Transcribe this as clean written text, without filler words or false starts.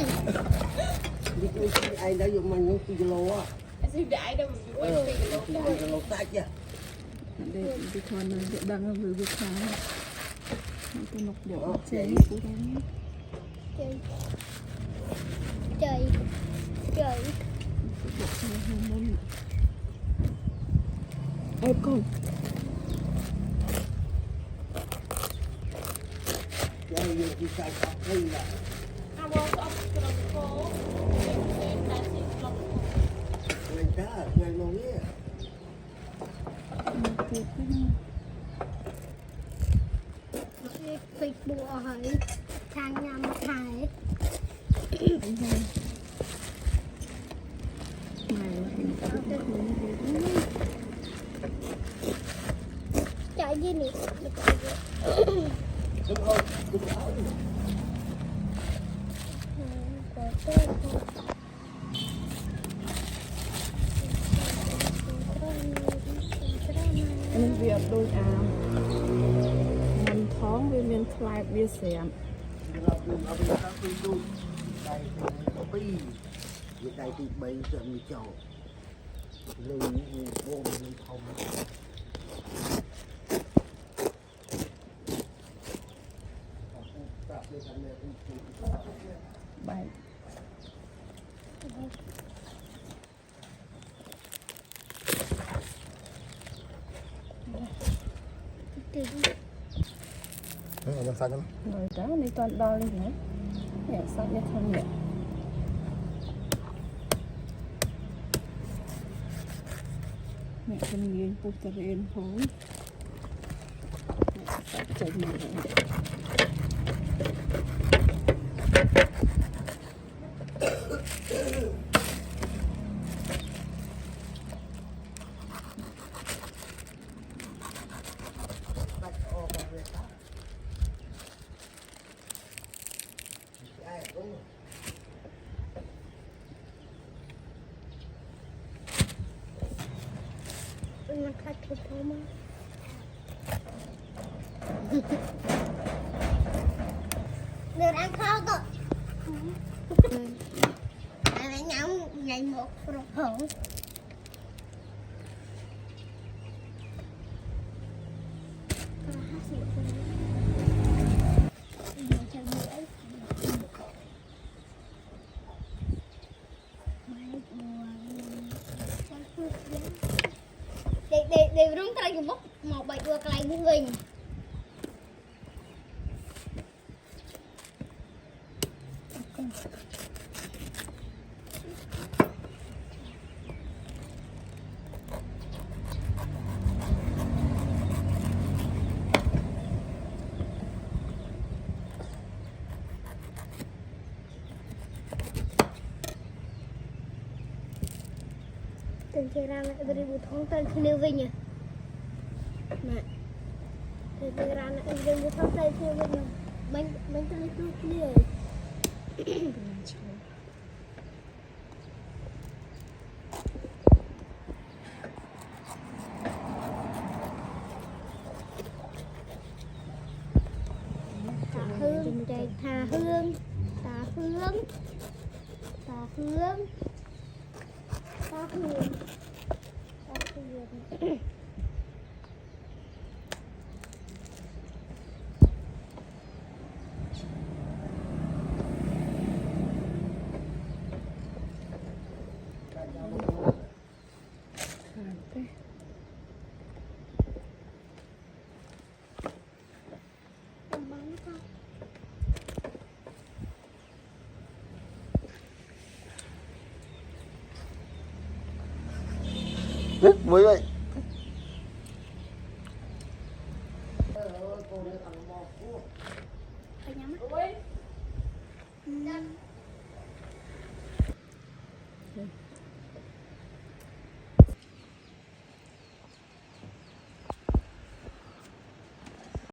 ơi. Đi ai đã dùng mình 2 kg á. Xin đại đâu mình quay 2 kg tách chứ. Đây đi con nó đang ở dưới khá. Cái nọc bộ chơi cú đánh. Chơi. Chơi. Chơi. Ê con. Chơi gì thì xài cọc hay là. À bố có ông phố. Ngày ta, ngày mong nhé. Phịch bùa hỏi. Thang nhằm thải. Chạy gì nè. Đúng không? Đúng không? Nên việc đôi mình thoáng với miền Thái bia xẻm. Đây thì bay giờ mình chầu lưng bông lưng thông Bảy. làm sao nữa? Rồi đó, đi toàn đo lên nữa. Nè, sắp nhất không nhẹ. Mẹ con nghiên bút tờ rên phố. Mẹ sắp chạy nhiều rồi. Nó khát cái thôi mà. Được ăn khao rồi. Anh nhắm ngày một rồi hổ. Để rung tay cái bốc một bài đua cái này người từng chơi ra lại beri butong tên kêu vinh nhỉ nè từ ra lại beri butong tên kêu vinh nhỉ mình tên kêu kêu thà hương thà hương thà hương thà hương thà hương mới vậy. phải nhắm mắt.